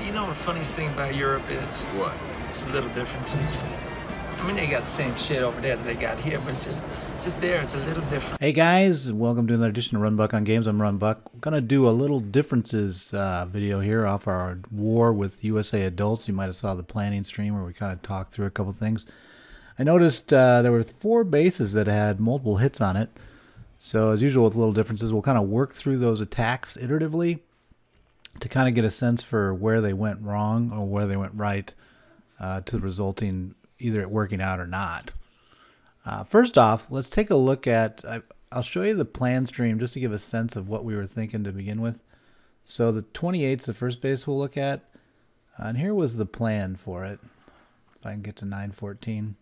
You know the funniest thing about Europe is? What? It's the little differences. I mean, they got the same shit over there that they got here, but it's just there. It's a little different. Hey guys, welcome to another edition of RunBuck on Games. I'm RunBuck. I'm gonna do a little differences video here off our war with USA adults. You might have saw the planning stream where we kind of talked through a couple things. I noticed there were 4 bases that had multiple hits on it. So as usual with little differences, we'll kind of work through those attacks iteratively to kind of get a sense for where they went wrong or where they went right to the resulting either it working out or not. First off, let's take a look at, I'll show you the plan stream just to give a sense of what we were thinking to begin with. So the 28's the first base we'll look at, and here was the plan for it. If I can get to 914.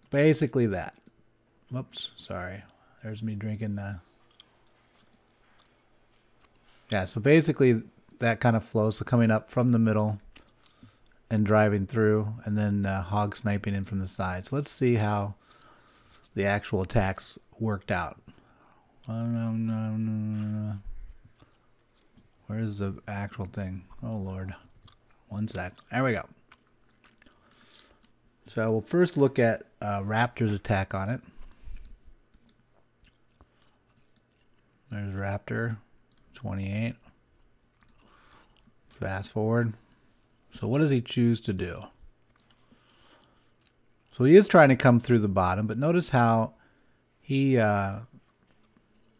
Basically that. Whoops, sorry. There's me drinking. Yeah, so basically that kind of flow. So coming up from the middle and driving through, and then hog sniping in from the side. So let's see how the actual attacks worked out. Where's the actual thing? Oh Lord. One sec. There we go. So we'll first look at Raptor's attack on it. There's Raptor 28. Fast forward. So what does he choose to do? So he is trying to come through the bottom, but notice how he, oh,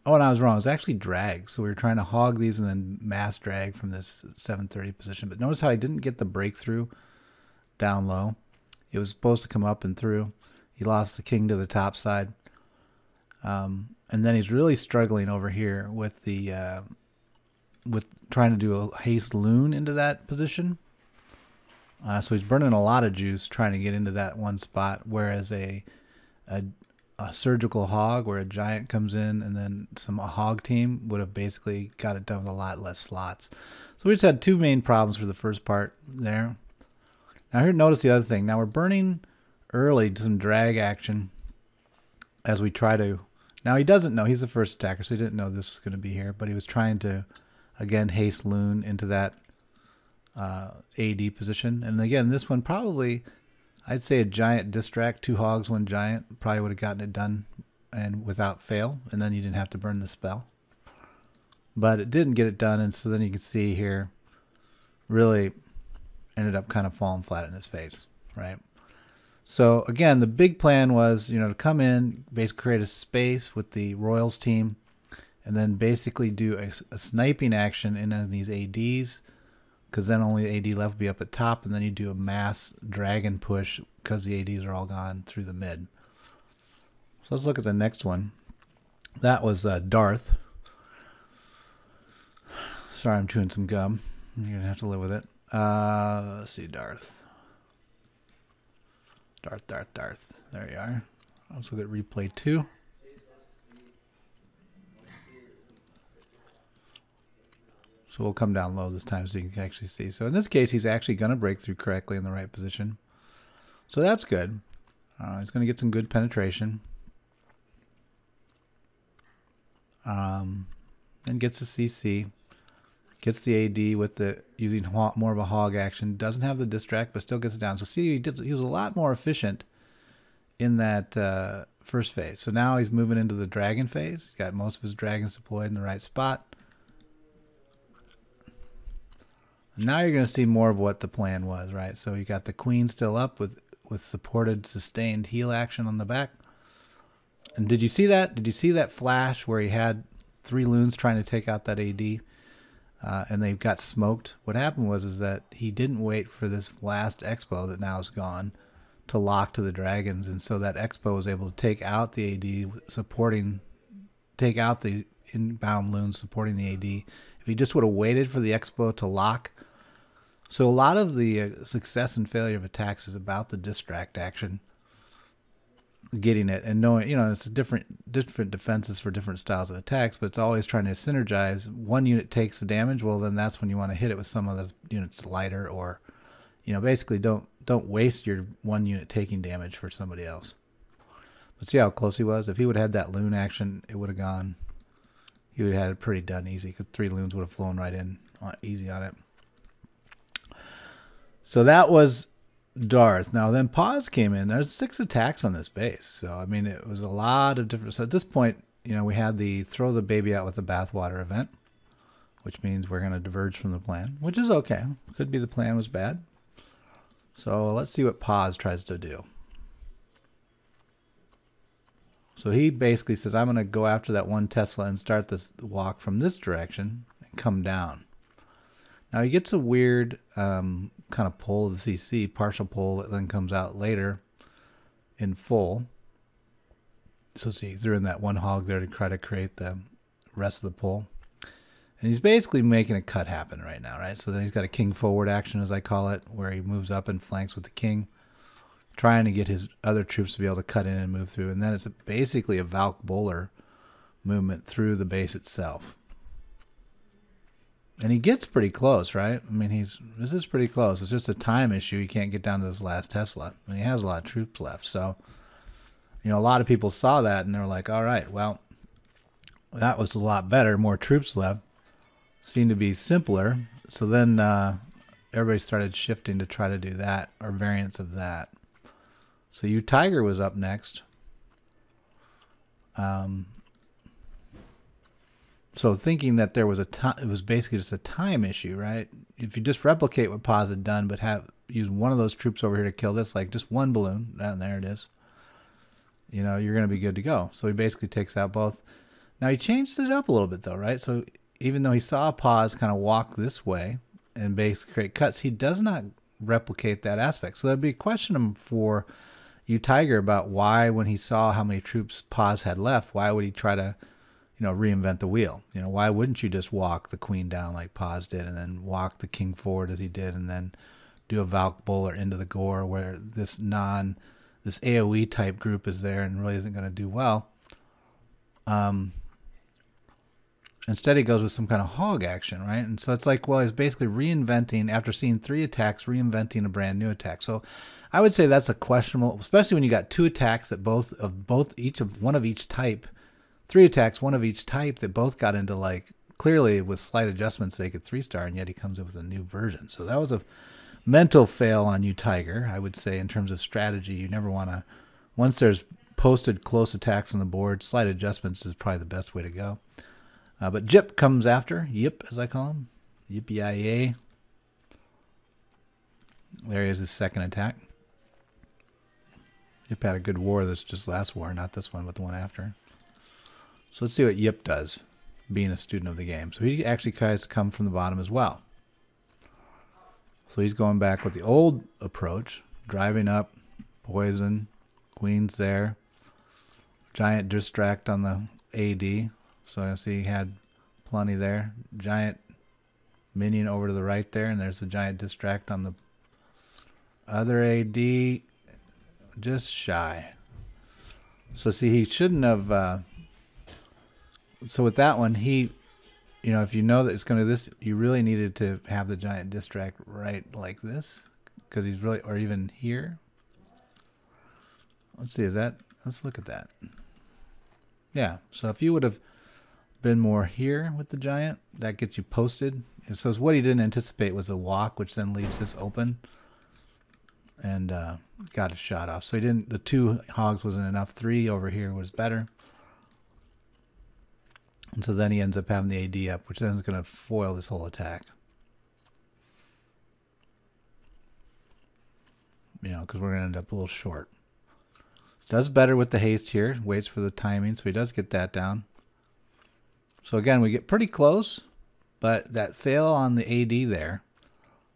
and I was wrong. It was actually drag. So we were trying to hog these and then mass drag from this 730 position. But notice how he didn't get the breakthrough down low. It was supposed to come up and through. He lost the king to the top side. And then he's really struggling over here with the, with trying to do a haste loon into that position. So he's burning a lot of juice trying to get into that one spot, whereas a surgical hog where a giant comes in and then a hog team would have basically got it done with a lot less slots. So we just had 2 main problems for the first part there. Now here, notice the other thing. Now we're burning early to some drag action as we try to. Now he doesn't know. He's the first attacker, so he didn't know this was going to be here, but he was trying to, again, haste loon into that AD position. And again, this one probably, I'd say a giant distract, 2 hogs, 1 giant, probably would have gotten it done and without fail, and then you didn't have to burn the spell. But it didn't get it done, and so then you can see here, really ended up kind of falling flat in his face, right? So again, the big plan was, you know, to come in, basically create a space with the Royals team, and then basically do a sniping action in these ADs, because then only AD left will be up at top, and then you do a mass dragon push because the ADs are all gone through the mid. So let's look at the next one. That was Darth. Sorry, I'm chewing some gum. You're going to have to live with it. Let's see, Darth. Darth. There you are. Let's look at replay 2. So we'll come down low this time so you can actually see. So in this case, he's actually going to break through correctly in the right position. So that's good. He's going to get some good penetration. And gets the CC. Gets the AD with the using more of a hog action. Doesn't have the distract, but still gets it down. So see, he was a lot more efficient in that first phase. So now he's moving into the dragon phase. He's got most of his dragons deployed in the right spot. Now you're going to see more of what the plan was, right? So you got the queen still up with supported, sustained heal action on the back. And did you see that? Did you see that flash where he had 3 loons trying to take out that AD? And they got smoked. What happened was that he didn't wait for this last expo that now is gone to lock to the dragons, and so that expo was able to take out the AD, take out the inbound loons supporting the AD. If he just would have waited for the expo to lock. So a lot of the success and failure of attacks is about the distract action, getting it and knowing, you know, it's different defenses for different styles of attacks, but it's always trying to synergize. One unit takes the damage, well then that's when you want to hit it with some of those units lighter, or, you know, basically don't waste your 1 unit taking damage for somebody else. But see how close he was? If he would have had that loon action, it would have gone. He would have had it pretty done easy, because 3 loons would have flown right in easy on it. So that was Darth. Now then pause came in. There's 6 attacks on this base. So, I mean, it was a lot of different... So at this point, you know, we had the throw the baby out with the bathwater event, which means we're going to diverge from the plan, which is okay. Could be the plan was bad. So let's see what pause tries to do. So he basically says, I'm going to go after that 1 Tesla and start this walk from this direction and come down. Now he gets a weird kind of pull of the CC, partial pull that then comes out later in full. So see, he threw in that 1 hog there to try to create the rest of the pull. And he's basically making a cut happen right now, right? So then he's got a king forward action, as I call it, where he moves up and flanks with the king, trying to get his other troops to be able to cut in and move through. And then it's basically a Valk bowler movement through the base itself. And he gets pretty close, right? I mean, this is pretty close. It's just a time issue. He can't get down to this last Tesla. And he has a lot of troops left. So, you know, a lot of people saw that and they were like, all right, well, that was a lot better. More troops left. Seemed to be simpler. So then everybody started shifting to try to do that, or variants of that. So Tiger was up next. So thinking that there was it was basically just a time issue, right? If you just replicate what Paz had done, but use one of those troops over here to kill this, like just 1 balloon, and there it is. You know, you're going to be good to go. So he basically takes out both. Now he changed it up a little bit though, right? So even though he saw Paz kind of walk this way and basically create cuts, he does not replicate that aspect. So that'd be a question for Tiger about why, when he saw how many troops Paz had left, why would he try to, you know, reinvent the wheel? You know, why wouldn't you just walk the queen down like Paz did, and then walk the king forward as he did, and then do a Valk bowler into the gore where this AoE type group is there and really isn't going to do well? Instead, he goes with some kind of hog action, right? And so it's like, well, he's basically reinventing, after seeing 3 attacks, reinventing a brand new attack. So I would say that's a questionable, especially when you got 2 attacks that one of each type, 3 attacks, 1 of each type, that both got into, like, clearly with slight adjustments they could 3-star, and yet he comes up with a new version. So that was a mental fail on Tiger, I would say, in terms of strategy. You never want to, once there's posted close attacks on the board, slight adjustments is probably the best way to go. But Jip comes after, Yip as I call him, Yippee-yi-yay. There he is, his second attack. Yip had a good war this just last war, not this one, but the one after. So let's see what Yip does, being a student of the game. So he actually tries to come from the bottom as well. So he's going back with the old approach, driving up, poison, queen's there, giant distract on the AD. So I see he had plenty there. Giant minion over to the right there, and there's the giant distract on the other AD, just shy. So see, he shouldn't have. So with that one, you know, if you know that it's going to this, you really needed to have the giant distract right like this, because he's really, or even here. Let's see, let's look at that. Yeah, so if you would have been more here with the giant, that gets you posted. And so what he didn't anticipate was a walk, which then leaves this open, and got a shot off. So he didn't, the 2 hogs wasn't enough. 3 over here was better. And so then he ends up having the AD up, which then is going to foil this whole attack. You know, because we're going to end up a little short. Does better with the haste here. Waits for the timing, so he does get that down. So again, we get pretty close, but that fail on the AD there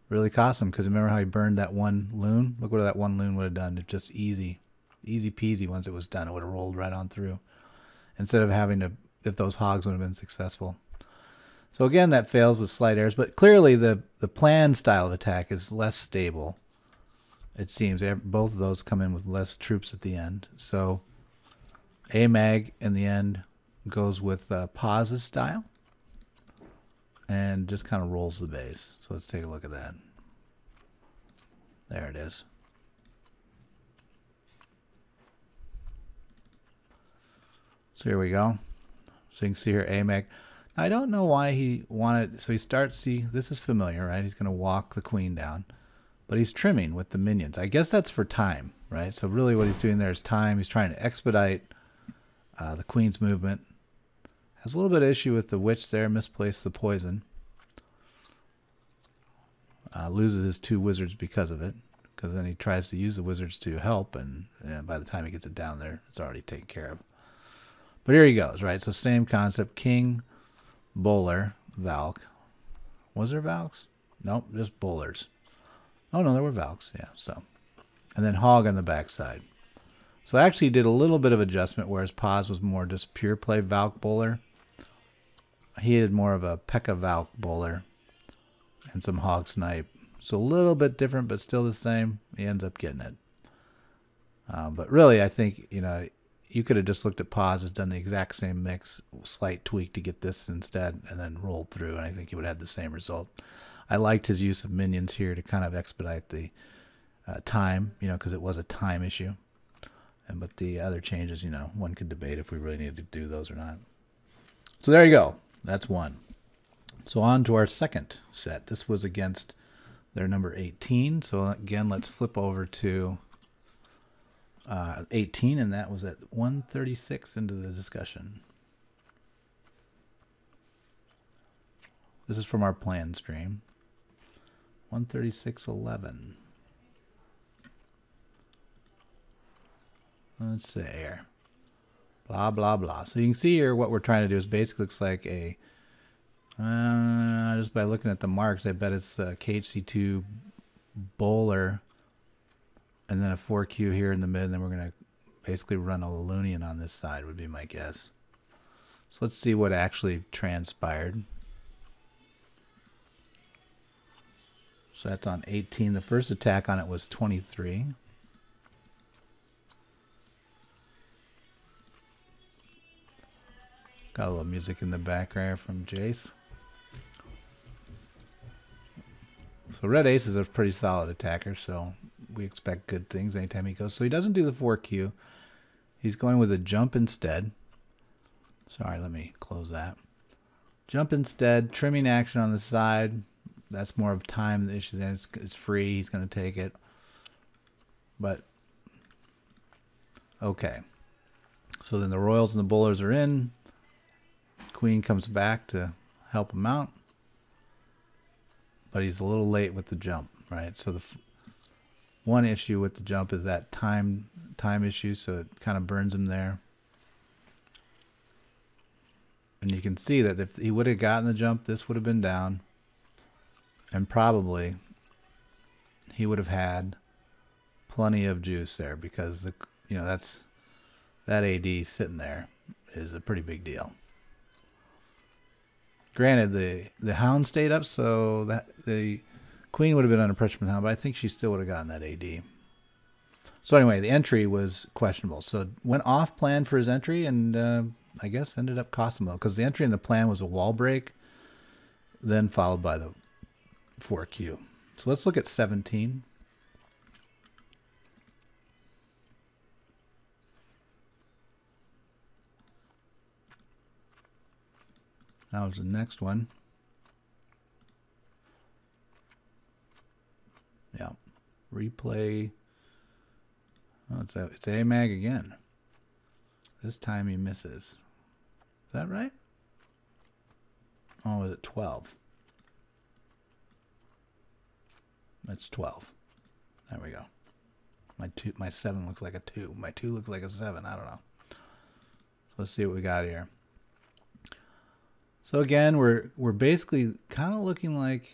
really cost him, because remember how he burned that 1 loon? Look what that 1 loon would have done. It's just easy peasy once it was done. It would have rolled right on through, instead of having to, if those hogs would have been successful. So again, that fails with slight errors, but clearly the planned style of attack is less stable. It seems both of those come in with less troops at the end. So AMAG in the end goes with Paz's style and just kind of rolls the base. So let's take a look at that. There it is. So here we go. So you can see here AMAG. Now, I don't know why he wanted, so he starts, see, this is familiar, right? He's going to walk the queen down. but he's trimming with the minions. I guess that's for time, right? So really what he's doing there is time. He's trying to expedite the queen's movement. Has a little bit of issue with the witch there, misplaced the poison. Loses his 2 wizards because of it, because then he tries to use the wizards to help, and by the time he gets it down there, it's already taken care of. But here he goes, right? So same concept, king, bowler, valk. Was there valks? Nope, just bowlers. Oh no, there were valks, yeah, so. And then hog on the backside. So I actually did a little bit of adjustment, whereas Paz was more just pure play valk bowler. He had more of a P.E.K.K.A. valk bowler and some hog snipe. So a little bit different, but still the same. He ends up getting it. But really, I think, you know, you could have just looked at Paz, has done the exact same mix, slight tweak to get this instead, and then rolled through, and I think he would have had the same result. I liked his use of minions here to kind of expedite the time, you know, because it was a time issue. But the other changes, you know, one could debate if we really needed to do those or not. So there you go. That's one. So on to our second set. This was against their number 18. So again, let's flip over to 18, and that was at 136 into the discussion. This is from our plan stream. 136.11. Let's see here. Blah, blah, blah. So you can see here what we're trying to do is basically looks like a, just by looking at the marks, I bet it's a KHC2 bowler and then a 4Q here in the mid, and then we're going to basically run a Lilunian on this side would be my guess. So let's see what actually transpired. So that's on 18. The first attack on it was 23. Got a little music in the background from Jace. So red ace is a pretty solid attacker, so we expect good things anytime he goes. So he doesn't do the 4Q. He's going with a jump instead. Sorry, let me close that. Jump instead, trimming action on the side. That's more of time. The issue is free. He's going to take it. But, okay. So then the royals and the bowlers are in. Queen comes back to help him out. But he's a little late with the jump, right? So the one issue with the jump is that time issue, so it kind of burns him there. And you can see that if he would have gotten the jump, this would have been down. And probably he would have had plenty of juice there, because the, you know, that AD sitting there is a pretty big deal. Granted, the hound stayed up, so that the queen would have been under pressure from the hound, but I think she still would have gotten that AD. So anyway, the entry was questionable. So went off plan for his entry, and I guess ended up costing him, because the entry in the plan was a wall break, then followed by the 4Q. So let's look at 17. That was the next one. Yeah. Replay. Oh, it's AMAG again. This time he misses. Is that right? Oh, is it 12? That's 12. There we go. My 7 looks like a 2. My 2 looks like a 7. I don't know. So let's see what we got here. So again, we're basically kind of looking like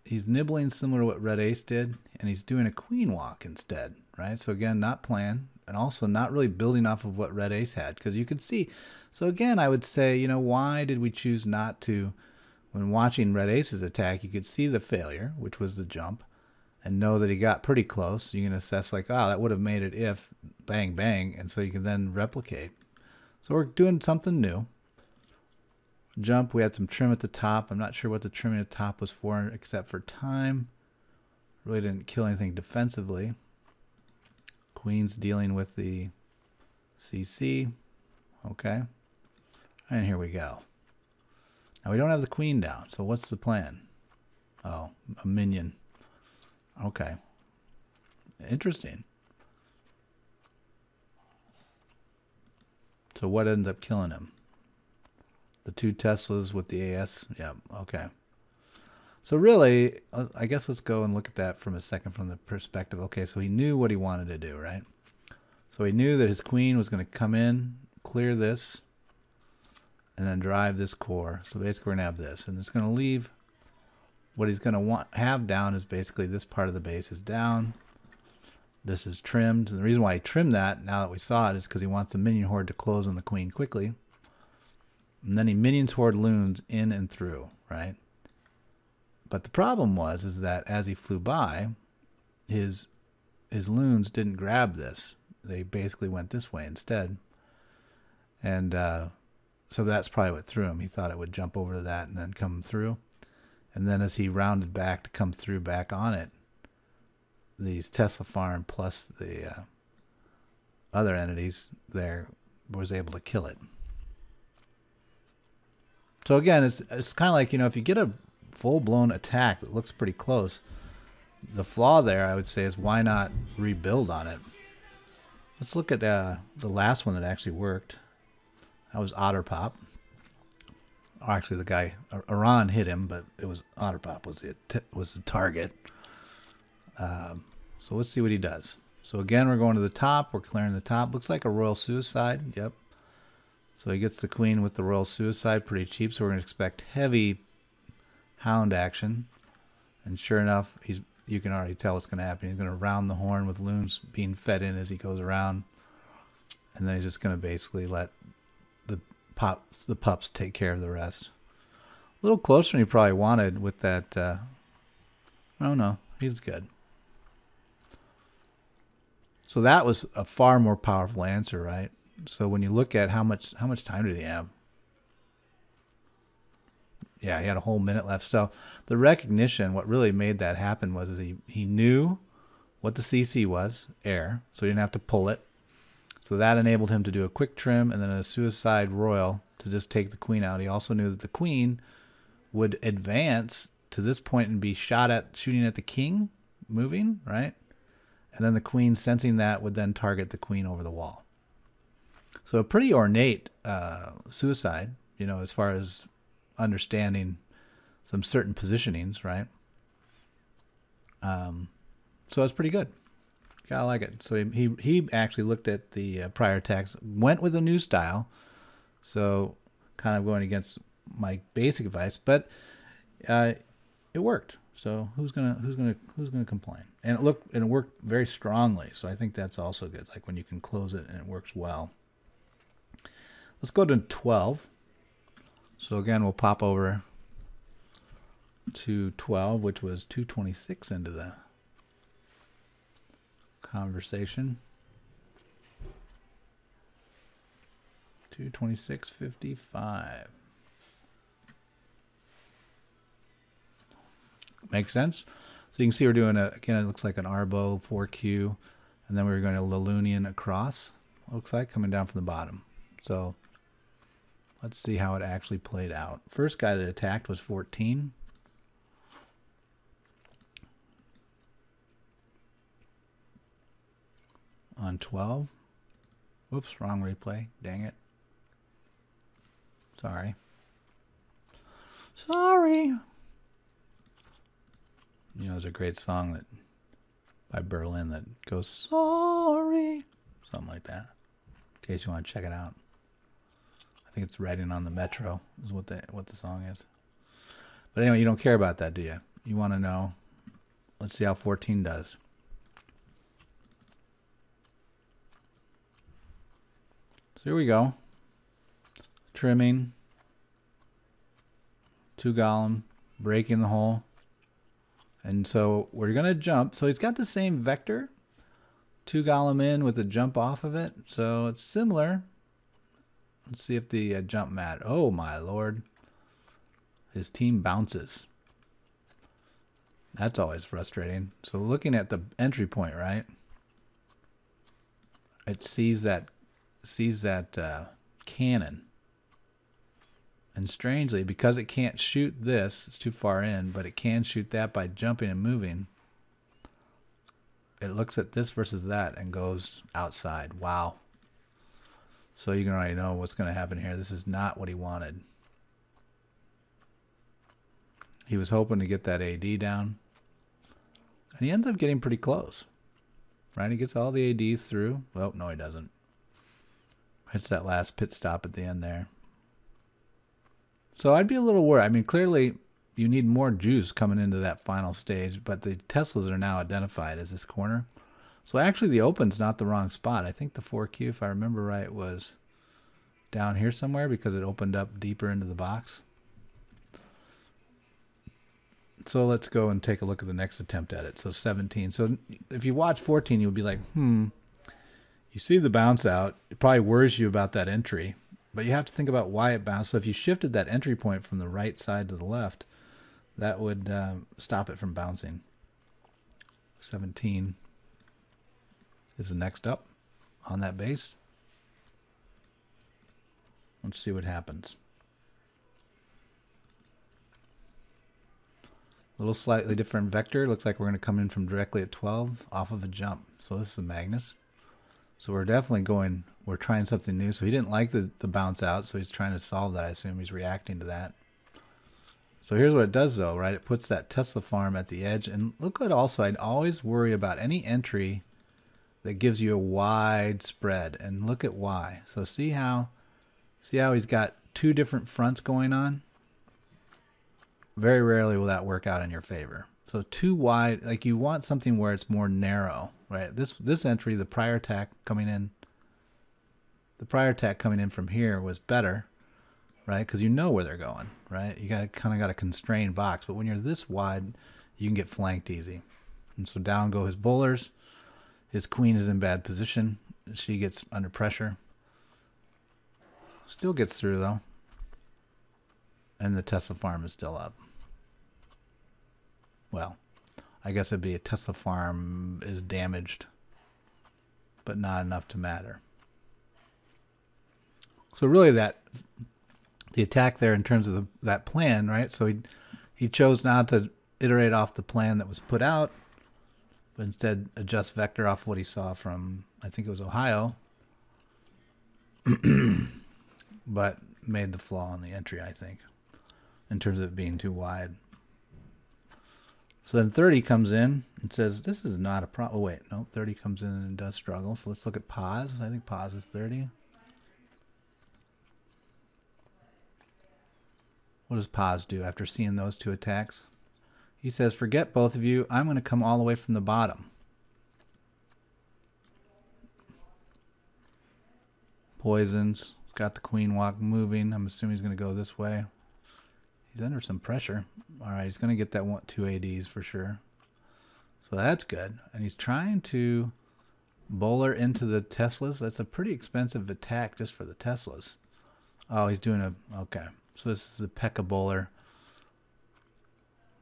he's nibbling similar to what red ace did, and he's doing a queen walk instead, right? So again, not planned, and also not really building off of what red ace had, because you could see. So again, I would say, you know, why did we choose not to, when watching red ace's attack, you could see the failure, which was the jump, and know that he got pretty close. You can assess like, oh, that would have made it if bang, bang, and so you can then replicate. So we're doing something new. Jump, we had some trim at the top. I'm not sure what the trimming at the top was for, except for time. Really didn't kill anything defensively. Queen's dealing with the CC. Okay. And here we go. Now we don't have the queen down, so what's the plan? Oh, a minion. Okay. Interesting. So what ends up killing him? The 2 Teslas with the AS? Yeah, okay. So really, I guess let's go and look at that from a second from the perspective. Okay, so he knew what he wanted to do, right? So he knew that his queen was going to come in, clear this, and then drive this core. So basically we're going to have this. And it's going to leave, what he's going to have down is basically this part of the base is down. This is trimmed. And the reason why he trimmed that, now that we saw it, is because he wants the minion horde to close on the queen quickly. And then he minions horde loons in and through, right? But the problem is that as he flew by, his loons didn't grab this. They basically went this way instead. And so that's probably what threw him. He thought it would jump over to that and then come through. And then as he rounded back to come through back on it, these Tesla farm plus the other entities there was able to kill it. So again, it's kind of like, you know, if you get a full-blown attack that looks pretty close, the flaw there, I would say, is why not rebuild on it? Let's look at the last one that actually worked. That was Otterpop. Or actually, the guy, Iran hit him, but it was Otterpop was the target. So let's see what he does. So again, we're going to the top. We're clearing the top. Looks like a Royal Suicide. Yep. So he gets the queen with the Royal Suicide pretty cheap. So we're going to expect heavy hound action. And sure enough, you can already tell what's going to happen. He's going to round the horn with loons being fed in as he goes around. And then he's just going to basically let the pups take care of the rest. A little closer than he probably wanted with that. I don't know. He's good. So that was a far more powerful answer, right? So when you look at how much time did he have? Yeah, he had a whole minute left. So the recognition, what really made that happen was he knew what the CC was, air, so he didn't have to pull it. So that enabled him to do a quick trim and then a suicide royal to just take the queen out. He also knew that the queen would advance to this point and be shooting at the king, moving, right? And then the queen, sensing that, would then target the queen over the wall. So a pretty ornate suicide, you know, as far as understanding some certain positionings, right? So it's pretty good. Gotta like it. So he actually looked at the prior attacks, went with a new style, so kind of going against my basic advice, but it worked. So who's gonna complain? And it worked very strongly. So I think that's also good. Like when you can close it and it works well. Let's go to 12. So again, we'll pop over to 12, which was 226 into the conversation. 226.55. Makes sense? So you can see we're doing again, it looks like an Arbo 4Q, and then we're going to Lilunian across, looks like, coming down from the bottom. So let's see how it actually played out. First guy that attacked was 14. On 12. Whoops, wrong replay. Dang it. Sorry. You know, there's a great song by Berlin that goes, sorry. Something like that. In case you want to check it out. I think it's Riding on the Metro is what the song is. But anyway, you don't care about that, do you? You want to know. Let's see how 14 does. So here we go. Trimming. 2 golem. Breaking the hole. And so we're going to jump. So he's got the same vector. 2 golem in with a jump off of it. So it's similar. Let's see if the jump matters. Oh my lord. His team bounces. That's always frustrating. So looking at the entry point, right? It sees that cannon. And strangely, because it can't shoot this, it's too far in, but it can shoot that by jumping and moving. it looks at this versus that and goes outside. Wow. So you can already know what's going to happen here. This is not what he wanted. He was hoping to get that AD down. And he ends up getting pretty close. Right? He gets all the ADs through. Well, no, he doesn't. Hits that last pit stop at the end there. So I'd be a little worried. I mean, clearly you need more juice coming into that final stage, but the Teslas are now identified as this corner. So actually the open's not the wrong spot. I think the 4Q, if I remember right, was down here somewhere because it opened up deeper into the box. So let's go and take a look at the next attempt at it. So 17. So if you watch 14, you'll be like, you see the bounce out. It probably worries you about that entry, but you have to think about why it bounced. So if you shifted that entry point from the right side to the left, that would stop it from bouncing. 17 is the next up on that base. Let's see what happens. A little slightly different vector. Looks like we're going to come in from directly at 12 off of a jump. So this is a Magnus. So we're definitely going, we're trying something new. So he didn't like the bounce out, so he's trying to solve that. I assume he's reacting to that. So here's what it does though, right? It puts that Tesla farm at the edge. And look what also, I'd always worry about any entry that gives you a wide spread. And look at why. So see how he's got two different fronts going on? Very rarely will that work out in your favor. So too wide, like you want something where it's more narrow, right? This entry, the prior attack coming in from here was better, right? Because you know where they're going, right? You kind of got a constrained box, but when you're this wide, you can get flanked easy. And so down go his bowlers. His queen is in bad position. She gets under pressure. Still gets through though. And the Tesla farm is still up. Well, I guess it'd be a Tesla farm is damaged, but not enough to matter. So really the attack there in terms of that plan, right? So he chose not to iterate off the plan that was put out, but instead adjust vector off what he saw from, I think it was Ohio, but made the flaw in the entry, I think, in terms of it being too wide. So then 30 comes in and says, this is not a problem. Oh, wait, no, 30 comes in and does struggle. So let's look at pause. I think pause is 30. What does pause do after seeing those two attacks? He says, forget both of you. I'm going to come all the way from the bottom. Poisons. Got the queen walk moving. I'm assuming he's going to go this way. He's under some pressure. All right, he's going to get that 2 ADs for sure. So that's good. And he's trying to bowler into the Teslas. That's a pretty expensive attack just for the Teslas. Oh, he's doing okay. So this is the P.E.K.K.A. bowler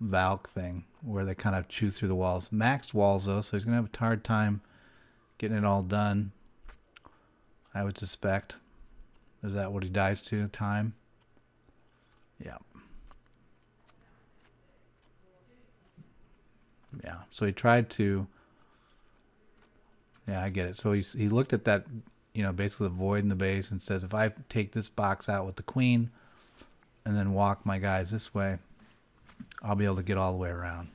Valk thing where they kind of chew through the walls. Maxed walls though, so he's going to have a hard time getting it all done, I would suspect. Is that what he dies to? Time? Yeah. Yeah, so he tried to, yeah, I get it. So he looked at that, basically the void in the base and says, if I take this box out with the queen and then walk my guys this way, I'll be able to get all the way around.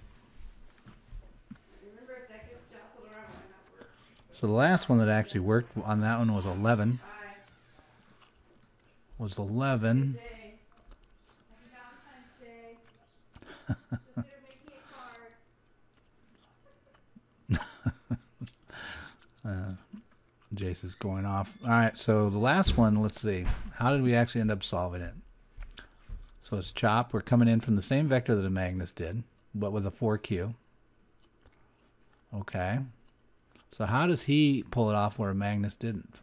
So the last one that actually worked on that one was 11. Was 11. Jace is going off. All right, so the last one, let's see. How did we actually end up solving it? So it's chop. We're coming in from the same vector that a Magnus did, but with a 4Q. Okay. So how does he pull it off where a Magnus didn't?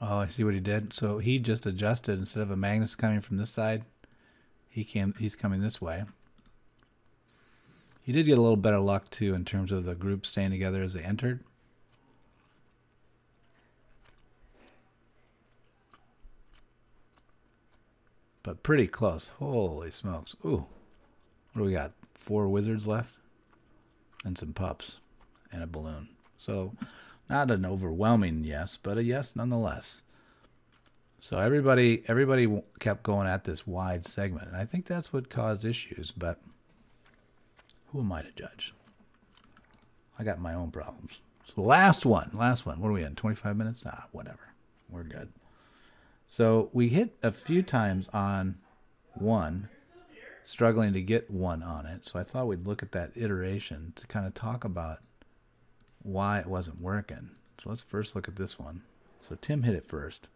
Oh, I see what he did. So he just adjusted. Instead of a Magnus coming from this side, he's coming this way. He did get a little better luck too in terms of the group staying together as they entered. but pretty close. Holy smokes. Ooh. What do we got? 4 wizards left? And some pups. And a balloon. So, not an overwhelming yes, but a yes nonetheless. So everybody kept going at this wide segment. And I think that's what caused issues, but who am I to judge? I got my own problems. So last one. What are we in? 25 minutes? Ah, whatever. We're good. So we hit a few times on 1, struggling to get 1 on it. So I thought we'd look at that iteration to kind of talk about why it wasn't working. So let's first look at this one. So Tim hit it first.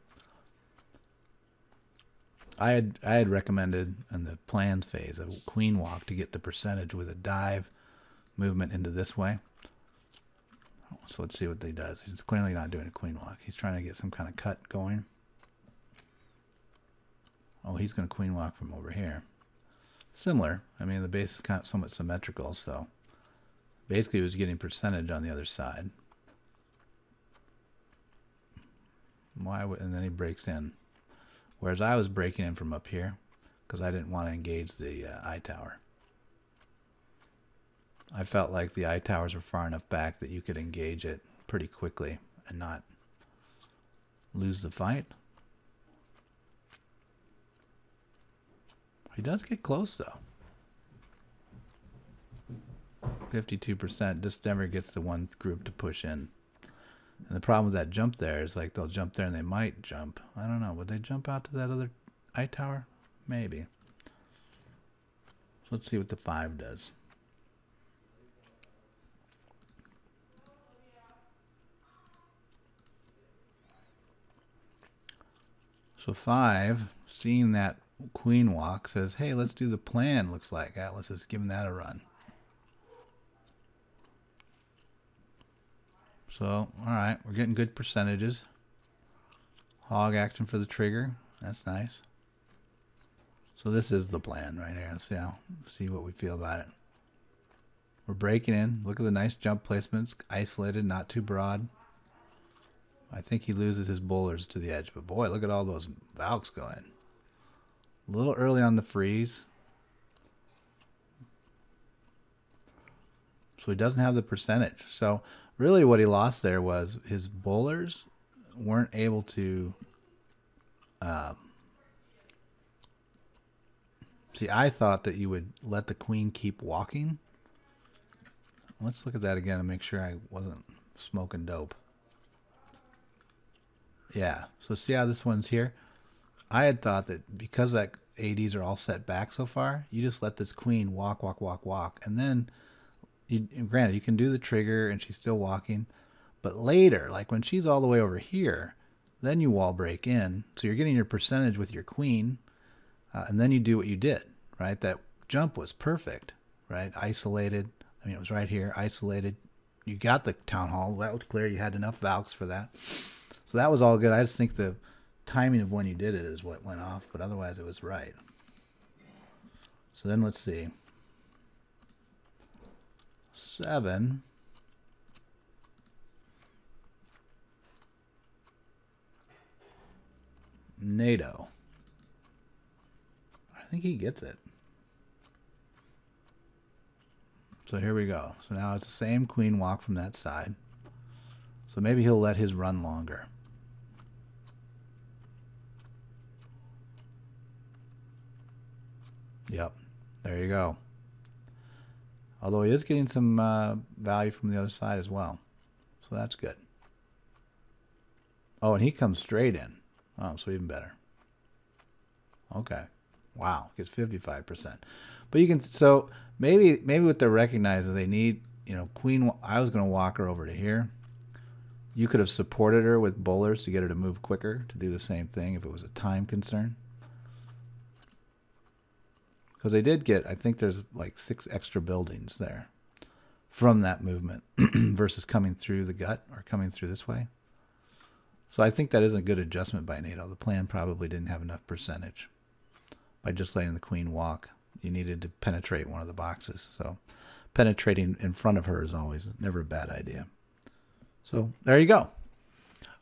I had recommended in the plans phase a queen walk to get the percentage with a dive movement into this way. So let's see what he does. He's clearly not doing a queen walk. He's trying to get some kind of cut going. Oh, he's going to queen walk from over here. Similar. I mean, the base is kind of somewhat symmetrical, so basically he was getting percentage on the other side. And then he breaks in. Whereas I was breaking in from up here because I didn't want to engage the eye tower. I felt like the eye towers were far enough back that you could engage it pretty quickly and not lose the fight. He does get close though. 52%. Just never gets the one group to push in. And the problem with that jump there is like they'll jump there and they might jump. I don't know. Would they jump out to that other eye tower? Maybe. So let's see what the 5 does. So 5, seeing that queen walk, says, hey, let's do the plan, looks like. Atlas is giving that a run. So, all right, we're getting good percentages. Hog action for the trigger. That's nice. So this is the plan right here. Let's see what we feel about it. We're breaking in. Look at the nice jump placements. Isolated, not too broad. I think he loses his bowlers to the edge. But boy, look at all those Valks going. A little early on the freeze. So he doesn't have the percentage. So really what he lost there was his bowlers weren't able to... see, I thought that you would let the queen keep walking. Let's look at that again and make sure I wasn't smoking dope. Yeah, so see how this one's here? I had thought that because that ADs are all set back so far, you just let this queen walk, walk, walk, walk. And then, granted, you can do the trigger and she's still walking. But later, like when she's all the way over here, then you wall break in. So you're getting your percentage with your queen. And then you do what you did, right? That jump was perfect, right? Isolated. I mean, it was right here, isolated. You got the town hall. That was clear. You had enough Valks for that. So that was all good. I just think the timing of when you did it is what went off, but otherwise it was right. So then let's see. 7. NATO. I think he gets it. So here we go. So now it's the same queen walk from that side. So maybe he'll let his run longer. Yep, there you go. Although he is getting some value from the other side as well. So that's good. Oh, and he comes straight in. Oh, so even better. Okay. Wow, gets 55%. But you can, so maybe what they're recognizing, they need, you know, queen, I was going to walk her over to here. You could have supported her with bowlers to get her to move quicker, to do the same thing if it was a time concern. Because they did get, I think there's like 6 extra buildings there from that movement versus coming through the gut or coming through this way. So I think that is a good adjustment by NATO. The plan probably didn't have enough percentage. By just letting the queen walk, you needed to penetrate one of the boxes. So penetrating in front of her is always never a bad idea. So there you go.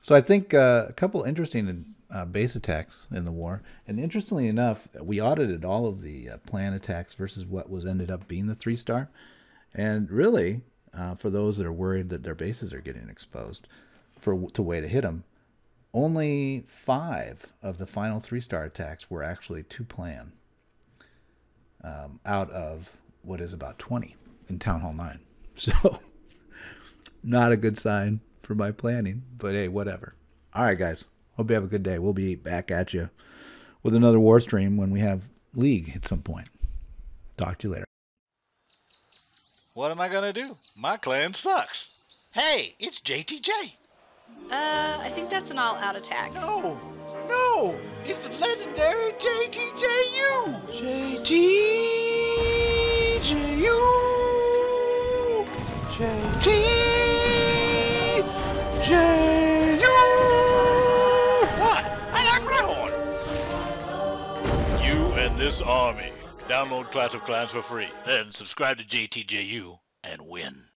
So I think a couple interesting base attacks in the war. And interestingly enough, we audited all of the plan attacks versus what was ended up being the 3-star. And really, for those that are worried that their bases are getting exposed to way to hit them, only 5 of the final 3-star attacks were actually to plan, out of what is about 20 in Town Hall 9. So, not a good sign for my planning, but hey, whatever. All right, guys. Hope you have a good day. We'll be back at you with another war stream when we have League at some point. Talk to you later. What am I gonna do? My clan sucks. Hey, it's JTJ. I think that's an all-out attack. No, it's the legendary JTJU. JTJU. What? I like Wryhorn. You and this army. Download Clash of Clans for free. Then subscribe to JTJU and win.